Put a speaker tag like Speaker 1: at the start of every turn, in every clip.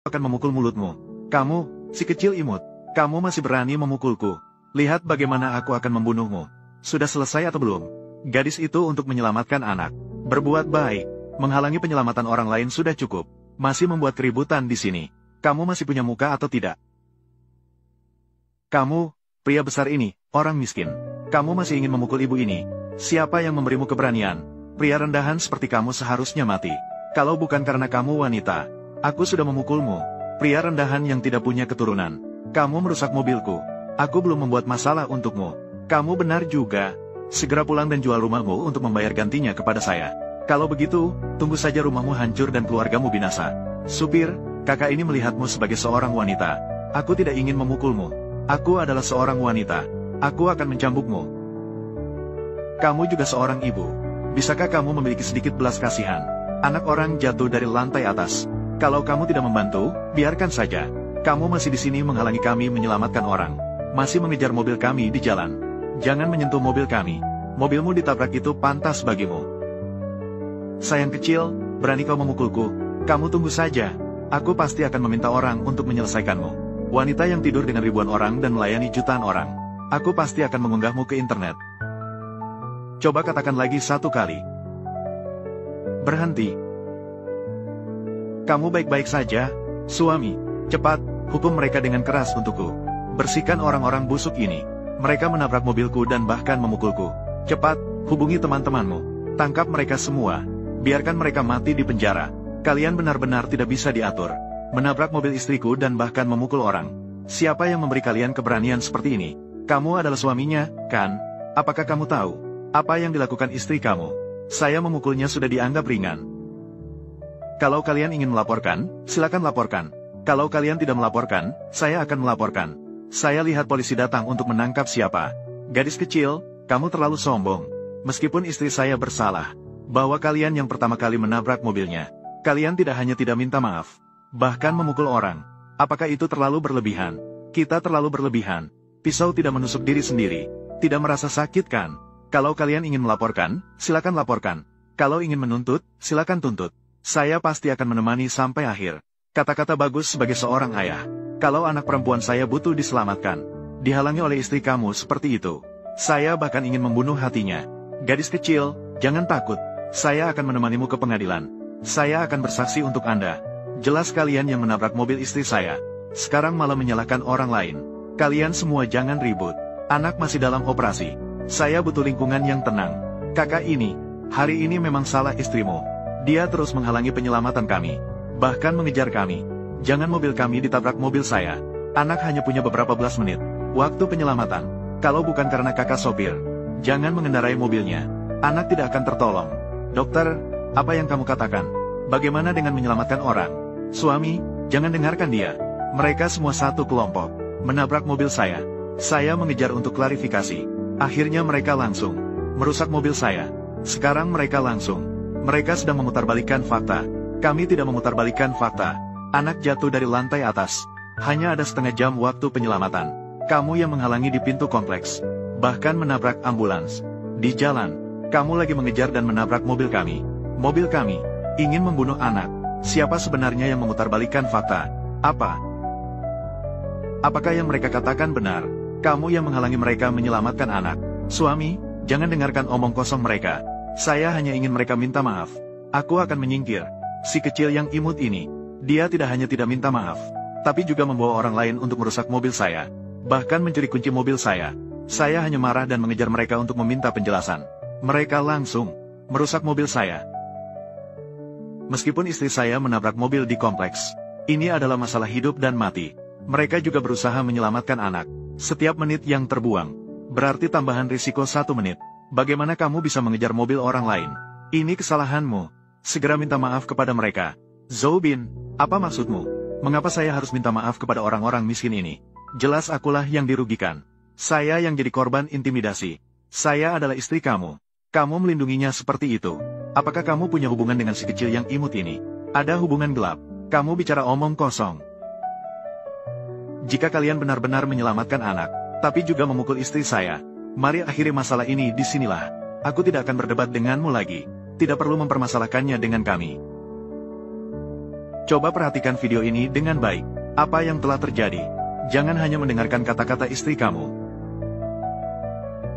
Speaker 1: akan memukul mulutmu. Kamu, si kecil imut, kamu masih berani memukulku. Lihat bagaimana aku akan membunuhmu. Sudah selesai atau belum? Gadis itu untuk menyelamatkan anak. Berbuat baik, menghalangi penyelamatan orang lain sudah cukup. Masih membuat keributan di sini. Kamu masih punya muka atau tidak? Kamu, pria besar ini, orang miskin. Kamu masih ingin memukul ibu ini. Siapa yang memberimu keberanian? Pria rendahan seperti kamu seharusnya mati. Kalau bukan karena kamu wanita, aku sudah memukulmu. Pria rendahan yang tidak punya keturunan. Kamu merusak mobilku. Aku belum membuat masalah untukmu. Kamu benar juga. Segera pulang dan jual rumahmu untuk membayar gantinya kepada saya. Kalau begitu, tunggu saja rumahmu hancur dan keluargamu binasa. Supir, kakak ini melihatmu sebagai seorang wanita. Aku tidak ingin memukulmu. Aku adalah seorang wanita. Aku akan mencambukmu. Kamu juga seorang ibu. Bisakah kamu memiliki sedikit belas kasihan? Anak orang jatuh dari lantai atas. Kalau kamu tidak membantu, biarkan saja. Kamu masih di sini menghalangi kami menyelamatkan orang. Masih mengejar mobil kami di jalan. Jangan menyentuh mobil kami. Mobilmu ditabrak itu pantas bagimu. Sayang kecil, berani kau memukulku? Kamu tunggu saja. Aku pasti akan meminta orang untuk menyelesaikanmu. Wanita yang tidur dengan ribuan orang dan melayani jutaan orang. Aku pasti akan mengunggahmu ke internet. Coba katakan lagi satu kali. Berhenti. Kamu baik-baik saja, suami. Cepat, hukum mereka dengan keras untukku. Bersihkan orang-orang busuk ini. Mereka menabrak mobilku dan bahkan memukulku. Cepat, hubungi teman-temanmu. Tangkap mereka semua. Biarkan mereka mati di penjara. Kalian benar-benar tidak bisa diatur. Menabrak mobil istriku dan bahkan memukul orang. Siapa yang memberi kalian keberanian seperti ini? Kamu adalah suaminya, kan? Apakah kamu tahu apa yang dilakukan istri kamu? Saya memukulnya sudah dianggap ringan. Kalau kalian ingin melaporkan, silakan laporkan. Kalau kalian tidak melaporkan, saya akan melaporkan. Saya lihat polisi datang untuk menangkap siapa. Gadis kecil, kamu terlalu sombong. Meskipun istri saya bersalah, bahwa kalian yang pertama kali menabrak mobilnya. Kalian tidak hanya tidak minta maaf, bahkan memukul orang. Apakah itu terlalu berlebihan? Kita terlalu berlebihan. Pisau tidak menusuk diri sendiri. Tidak merasa sakit kan? Kalau kalian ingin melaporkan, silakan laporkan. Kalau ingin menuntut, silakan tuntut. Saya pasti akan menemani sampai akhir. Kata-kata bagus sebagai seorang ayah. Kalau anak perempuan saya butuh diselamatkan, dihalangi oleh istri kamu seperti itu. Saya bahkan ingin membunuh hatinya. Gadis kecil, jangan takut. Saya akan menemanimu ke pengadilan. Saya akan bersaksi untuk Anda. Jelas kalian yang menabrak mobil istri saya. Sekarang malah menyalahkan orang lain. Kalian semua jangan ribut. Anak masih dalam operasi. Saya butuh lingkungan yang tenang. Kakak ini, hari ini memang salah istrimu. Dia terus menghalangi penyelamatan kami. Bahkan mengejar kami. Jangan mobil kami ditabrak mobil saya. Anak hanya punya beberapa belas menit waktu penyelamatan. Kalau bukan karena kakak sopir, jangan mengendarai mobilnya. Anak tidak akan tertolong. Dokter, apa yang kamu katakan? Bagaimana dengan menyelamatkan orang? Suami, jangan dengarkan dia. Mereka semua satu kelompok. Menabrak mobil saya. Saya mengejar untuk klarifikasi. Akhirnya mereka langsung merusak mobil saya. Sekarang mereka langsung. Mereka sedang memutarbalikkan fakta. Kami tidak memutarbalikkan fakta. Anak jatuh dari lantai atas. Hanya ada setengah jam waktu penyelamatan. Kamu yang menghalangi di pintu kompleks. Bahkan menabrak ambulans. Di jalan, kamu lagi mengejar dan menabrak mobil kami. Mobil kami ingin membunuh anak. Siapa sebenarnya yang memutarbalikkan fakta? Apakah yang mereka katakan benar? Kamu yang menghalangi mereka menyelamatkan anak. Suami, jangan dengarkan omong kosong mereka. Saya hanya ingin mereka minta maaf. Aku akan menyingkir. Si kecil yang imut ini. Dia tidak hanya tidak minta maaf, tapi juga membawa orang lain untuk merusak mobil saya. Bahkan mencuri kunci mobil saya. Saya hanya marah dan mengejar mereka untuk meminta penjelasan. Mereka langsung merusak mobil saya. Meskipun istri saya menabrak mobil di kompleks, ini adalah masalah hidup dan mati. Mereka juga berusaha menyelamatkan anak. Setiap menit yang terbuang berarti tambahan risiko 1 menit. Bagaimana kamu bisa mengejar mobil orang lain? Ini kesalahanmu. Segera minta maaf kepada mereka. Zoubin, apa maksudmu? Mengapa saya harus minta maaf kepada orang-orang miskin ini? Jelas akulah yang dirugikan. Saya yang jadi korban intimidasi. Saya adalah istri kamu. Kamu melindunginya seperti itu. Apakah kamu punya hubungan dengan si kecil yang imut ini? Ada hubungan gelap. Kamu bicara omong kosong. Jika kalian benar-benar menyelamatkan anak, tapi juga memukul istri saya, mari akhiri masalah ini di sinilah. Aku tidak akan berdebat denganmu lagi. Tidak perlu mempermasalahkannya dengan kami. Coba perhatikan video ini dengan baik. Apa yang telah terjadi? Jangan hanya mendengarkan kata-kata istri kamu.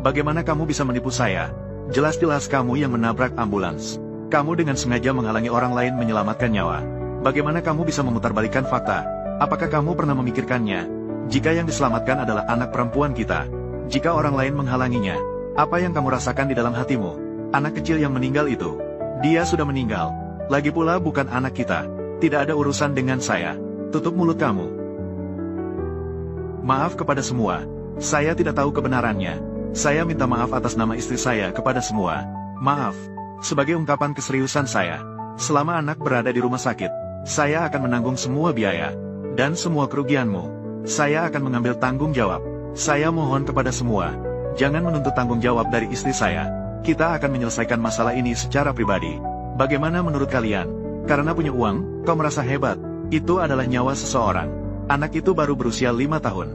Speaker 1: Bagaimana kamu bisa menipu saya? Jelas-jelas kamu yang menabrak ambulans. Kamu dengan sengaja menghalangi orang lain menyelamatkan nyawa. Bagaimana kamu bisa memutarbalikkan fakta? Apakah kamu pernah memikirkannya? Jika yang diselamatkan adalah anak perempuan kita, jika orang lain menghalanginya, apa yang kamu rasakan di dalam hatimu? Anak kecil yang meninggal itu, dia sudah meninggal. Lagi pula bukan anak kita. Tidak ada urusan dengan saya. Tutup mulut kamu. Maaf kepada semua. Saya tidak tahu kebenarannya. Saya minta maaf atas nama istri saya kepada semua. Maaf. Sebagai ungkapan keseriusan saya, selama anak berada di rumah sakit, saya akan menanggung semua biaya dan semua kerugianmu. Saya akan mengambil tanggung jawab. Saya mohon kepada semua, jangan menuntut tanggung jawab dari istri saya. Kita akan menyelesaikan masalah ini secara pribadi. Bagaimana menurut kalian? Karena punya uang, kau merasa hebat. Itu adalah nyawa seseorang. Anak itu baru berusia 5 tahun.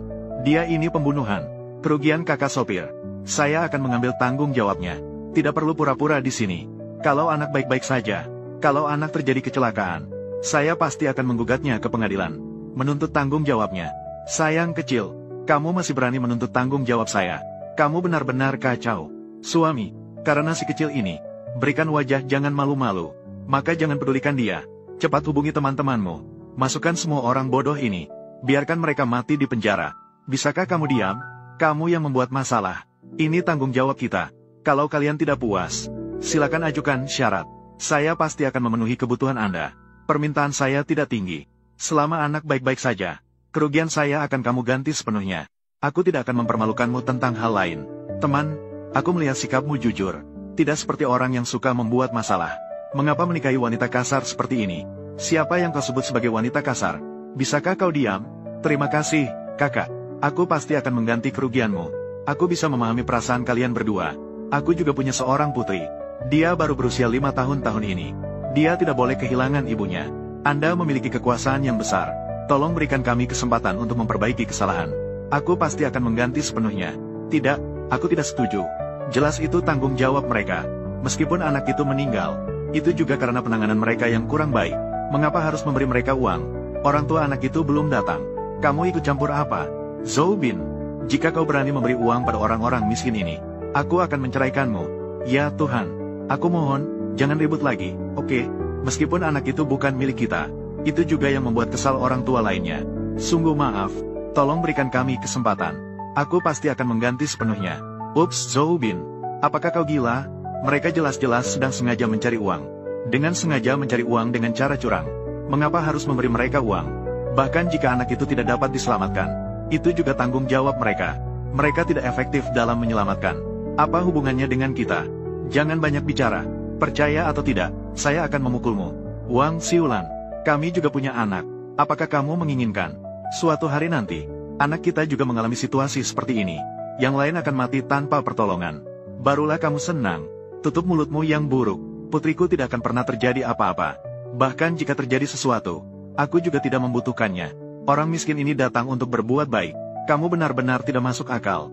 Speaker 1: Dia ini pembunuhan. Kerugian kakak sopir. Saya akan mengambil tanggung jawabnya. Tidak perlu pura-pura di sini. Kalau anak baik-baik saja, kalau anak terjadi kecelakaan, saya pasti akan menggugatnya ke pengadilan. Menuntut tanggung jawabnya. Sayang kecil, kamu masih berani menuntut tanggung jawab saya. Kamu benar-benar kacau. Suami, karena si kecil ini, berikan wajah, jangan malu-malu. Maka jangan pedulikan dia. Cepat hubungi teman-temanmu. Masukkan semua orang bodoh ini. Biarkan mereka mati di penjara. Bisakah kamu diam? Kamu yang membuat masalah. Ini tanggung jawab kita. Kalau kalian tidak puas, silakan ajukan syarat. Saya pasti akan memenuhi kebutuhan Anda. Permintaan saya tidak tinggi. Selama anak baik-baik saja, kerugian saya akan kamu ganti sepenuhnya. Aku tidak akan mempermalukanmu tentang hal lain. Teman, aku melihat sikapmu jujur. Tidak seperti orang yang suka membuat masalah. Mengapa menikahi wanita kasar seperti ini? Siapa yang kau sebut sebagai wanita kasar? Bisakah kau diam? Terima kasih, kakak. Aku pasti akan mengganti kerugianmu. Aku bisa memahami perasaan kalian berdua. Aku juga punya seorang putri. Dia baru berusia 5 tahun ini. Dia tidak boleh kehilangan ibunya. Anda memiliki kekuasaan yang besar. Tolong berikan kami kesempatan untuk memperbaiki kesalahan. Aku pasti akan mengganti sepenuhnya. Tidak, aku tidak setuju. Jelas itu tanggung jawab mereka. Meskipun anak itu meninggal, itu juga karena penanganan mereka yang kurang baik. Mengapa harus memberi mereka uang? Orang tua anak itu belum datang. Kamu ikut campur apa? Zhou Bin, jika kau berani memberi uang pada orang-orang miskin ini, aku akan menceraikanmu. Ya Tuhan, aku mohon, jangan ribut lagi, oke? Meskipun anak itu bukan milik kita, itu juga yang membuat kesal orang tua lainnya. Sungguh maaf, tolong berikan kami kesempatan. Aku pasti akan mengganti sepenuhnya. Ups, Zhou Bin, apakah kau gila? Mereka jelas-jelas sedang sengaja mencari uang. Dengan sengaja mencari uang dengan cara curang. Mengapa harus memberi mereka uang? Bahkan jika anak itu tidak dapat diselamatkan, itu juga tanggung jawab mereka. Mereka tidak efektif dalam menyelamatkan. Apa hubungannya dengan kita? Jangan banyak bicara. Percaya atau tidak, saya akan memukulmu. Wang Xiulan, kami juga punya anak. Apakah kamu menginginkan suatu hari nanti, anak kita juga mengalami situasi seperti ini? Yang lain akan mati tanpa pertolongan. Barulah kamu senang. Tutup mulutmu yang buruk. Putriku tidak akan pernah terjadi apa-apa. Bahkan jika terjadi sesuatu, aku juga tidak membutuhkannya. Orang miskin ini datang untuk berbuat baik. Kamu benar-benar tidak masuk akal.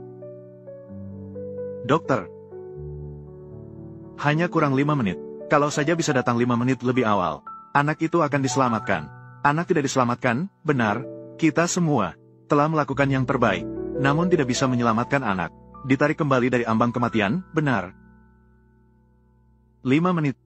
Speaker 1: Dokter, hanya kurang 5 menit. Kalau saja bisa datang 5 menit lebih awal, anak itu akan diselamatkan. Anak tidak diselamatkan, benar, kita semua telah melakukan yang terbaik, namun tidak bisa menyelamatkan anak. Ditarik kembali dari ambang kematian, benar. 5 menit.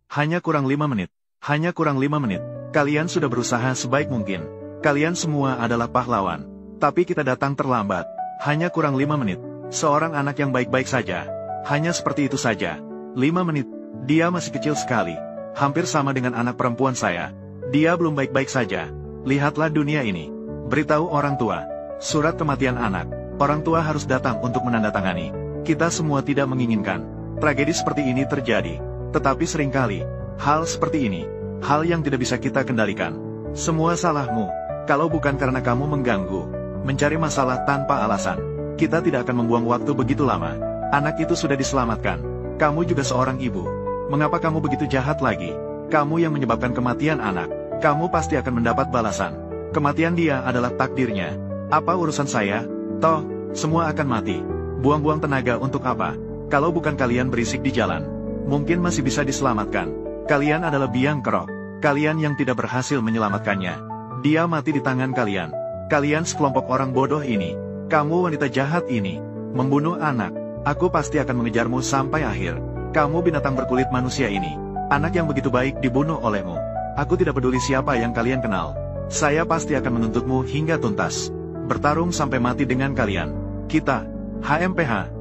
Speaker 1: Hanya kurang 5 menit. Hanya kurang 5 menit. Kalian sudah berusaha sebaik mungkin. Kalian semua adalah pahlawan. Tapi kita datang terlambat. Hanya kurang 5 menit. Seorang anak yang baik-baik saja. Hanya seperti itu saja. 5 menit. Dia masih kecil sekali. Hampir sama dengan anak perempuan saya. Dia belum baik-baik saja. Lihatlah dunia ini. Beritahu orang tua. Surat kematian anak. Orang tua harus datang untuk menandatangani. Kita semua tidak menginginkan tragedi seperti ini terjadi. Tetapi seringkali, hal seperti ini, hal yang tidak bisa kita kendalikan. Semua salahmu. Kalau bukan karena kamu mengganggu, mencari masalah tanpa alasan, kita tidak akan membuang waktu begitu lama. Anak itu sudah diselamatkan. Kamu juga seorang ibu. Mengapa kamu begitu jahat lagi? Kamu yang menyebabkan kematian anak. Kamu pasti akan mendapat balasan. Kematian dia adalah takdirnya. Apa urusan saya? Toh, semua akan mati. Buang-buang tenaga untuk apa? Kalau bukan kalian berisik di jalan, mungkin masih bisa diselamatkan. Kalian adalah biang kerok. Kalian yang tidak berhasil menyelamatkannya. Dia mati di tangan kalian. Kalian sekelompok orang bodoh ini. Kamu wanita jahat ini. Membunuh anak. Aku pasti akan mengejarmu sampai akhir. Kamu binatang berkulit manusia ini. Anak yang begitu baik dibunuh olehmu. Aku tidak peduli siapa yang kalian kenal. Saya pasti akan menuntutmu hingga tuntas. Bertarung sampai mati dengan kalian. Kita, HMPH,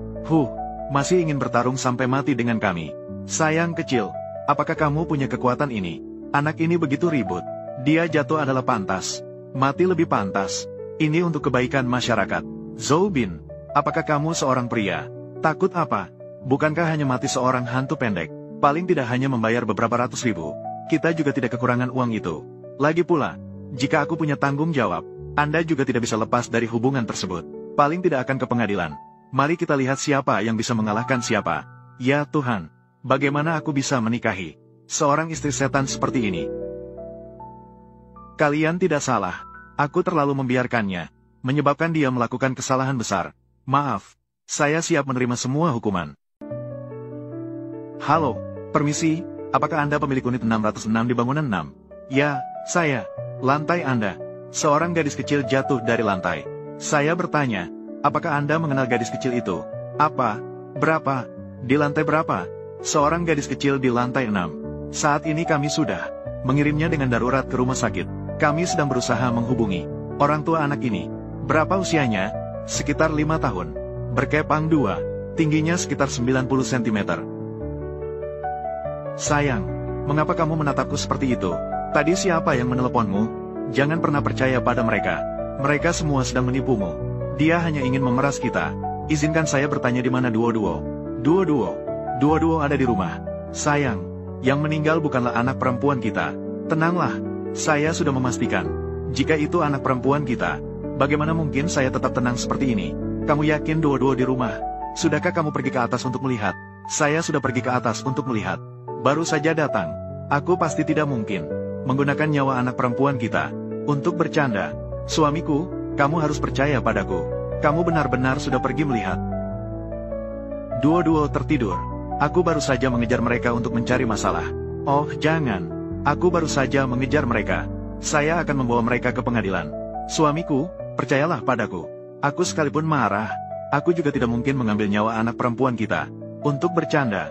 Speaker 1: masih ingin bertarung sampai mati dengan kami. Sayang kecil, apakah kamu punya kekuatan ini? Anak ini begitu ribut. Dia jatuh adalah pantas. Mati lebih pantas. Ini untuk kebaikan masyarakat. Zhou Bin, apakah kamu seorang pria? Takut apa? Bukankah hanya mati seorang hantu pendek? Paling tidak hanya membayar beberapa ratus ribu. Kita juga tidak kekurangan uang itu. Lagi pula, jika aku punya tanggung jawab, Anda juga tidak bisa lepas dari hubungan tersebut. Paling tidak akan ke pengadilan. Mari kita lihat siapa yang bisa mengalahkan siapa. Ya Tuhan, bagaimana aku bisa menikahi seorang istri setan seperti ini? Kalian tidak salah. Aku terlalu membiarkannya, menyebabkan dia melakukan kesalahan besar. Maaf, saya siap menerima semua hukuman. Halo, permisi, apakah Anda pemilik unit 606 di bangunan 6? Ya, saya. Lantai Anda. Seorang gadis kecil jatuh dari lantai. Saya bertanya, apakah Anda mengenal gadis kecil itu? Apa? Berapa? Di lantai berapa? Seorang gadis kecil di lantai 6. Saat ini kami sudah mengirimnya dengan darurat ke rumah sakit. Kami sedang berusaha menghubungi orang tua anak ini. Berapa usianya? Sekitar 5 tahun. Berkepang 2. Tingginya sekitar 90 cm. Sayang, mengapa kamu menatapku seperti itu? Tadi siapa yang meneleponmu? Jangan pernah percaya pada mereka. Mereka semua sedang menipumu. Dia hanya ingin memeras kita. Izinkan saya bertanya di mana Duo-Duo. Duo-Duo. Duo-Duo ada di rumah. Sayang, yang meninggal bukanlah anak perempuan kita. Tenanglah, saya sudah memastikan. Jika itu anak perempuan kita, bagaimana mungkin saya tetap tenang seperti ini? Kamu yakin Duo-Duo di rumah? Sudahkah kamu pergi ke atas untuk melihat? Saya sudah pergi ke atas untuk melihat. Baru saja datang. Aku pasti tidak mungkin menggunakan nyawa anak perempuan kita untuk bercanda. Suamiku, kamu harus percaya padaku. Kamu benar-benar sudah pergi melihat. Duo-Duo tertidur. Aku baru saja mengejar mereka untuk mencari masalah. Oh, jangan. Aku baru saja mengejar mereka. Saya akan membawa mereka ke pengadilan. Suamiku, percayalah padaku. Aku sekalipun marah, aku juga tidak mungkin mengambil nyawa anak perempuan kita untuk bercanda.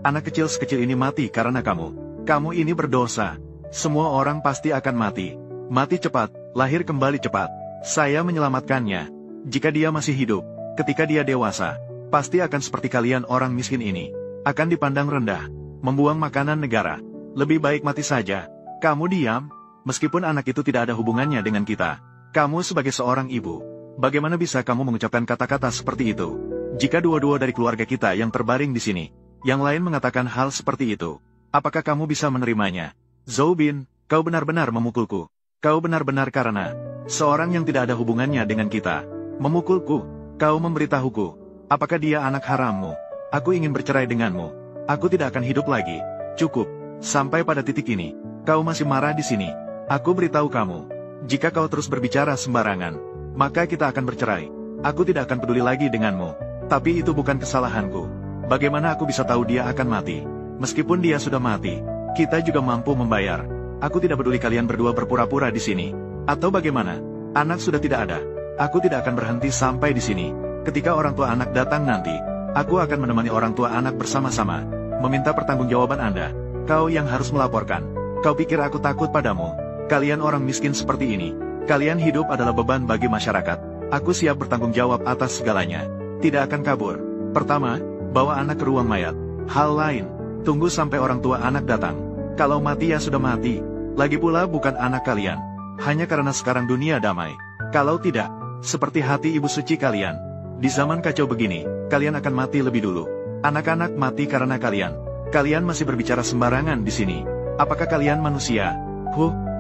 Speaker 1: Anak kecil sekecil ini mati karena kamu. Kamu ini berdosa. Semua orang pasti akan mati. Mati cepat, lahir kembali cepat. Saya menyelamatkannya. Jika dia masih hidup, ketika dia dewasa, pasti akan seperti kalian orang miskin ini. Akan dipandang rendah, membuang makanan negara. Lebih baik mati saja. Kamu diam, meskipun anak itu tidak ada hubungannya dengan kita. Kamu sebagai seorang ibu, bagaimana bisa kamu mengucapkan kata-kata seperti itu? Jika Duo-Duo dari keluarga kita yang terbaring di sini, yang lain mengatakan hal seperti itu, apakah kamu bisa menerimanya? Zhou Bin, kau benar-benar memukulku. Kau benar-benar karena seorang yang tidak ada hubungannya dengan kita memukulku. Kau memberitahuku. Apakah dia anak harammu? Aku ingin bercerai denganmu. Aku tidak akan hidup lagi. Cukup. Sampai pada titik ini, kau masih marah di sini. Aku beritahu kamu, jika kau terus berbicara sembarangan, maka kita akan bercerai. Aku tidak akan peduli lagi denganmu. Tapi itu bukan kesalahanku. Bagaimana aku bisa tahu dia akan mati? Meskipun dia sudah mati, kita juga mampu membayar. Aku tidak peduli kalian berdua berpura-pura di sini. Atau bagaimana? Anak sudah tidak ada. Aku tidak akan berhenti sampai di sini. Ketika orang tua anak datang nanti, aku akan menemani orang tua anak bersama-sama, meminta pertanggungjawaban Anda. Kau yang harus melaporkan. Kau pikir aku takut padamu? Kalian orang miskin seperti ini. Kalian hidup adalah beban bagi masyarakat. Aku siap bertanggung jawab atas segalanya. Tidak akan kabur. Pertama, bawa anak ke ruang mayat. Hal lain, tunggu sampai orang tua anak datang. Kalau mati ya sudah mati. Lagi pula bukan anak kalian. Hanya karena sekarang dunia damai. Kalau tidak, seperti hati ibu suci kalian, di zaman kacau begini, kalian akan mati lebih dulu. Anak-anak mati karena kalian. Kalian masih berbicara sembarangan di sini. Apakah kalian manusia?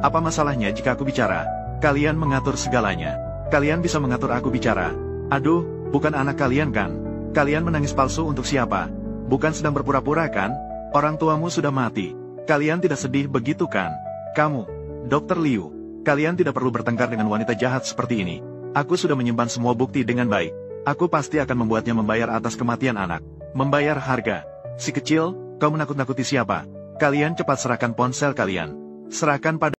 Speaker 1: Apa masalahnya jika aku bicara? Kalian mengatur segalanya. Kalian bisa mengatur aku bicara. Aduh, bukan anak kalian kan? Kalian menangis palsu untuk siapa? Bukan sedang berpura-pura kan? Orang tuamu sudah mati. Kalian tidak sedih begitu kan? Kamu, Dr. Liu, kalian tidak perlu bertengkar dengan wanita jahat seperti ini. Aku sudah menyimpan semua bukti dengan baik. Aku pasti akan membuatnya membayar atas kematian anak. Membayar harga. Si kecil, kau menakut-nakuti siapa? Kalian cepat serahkan ponsel kalian. Serahkan pada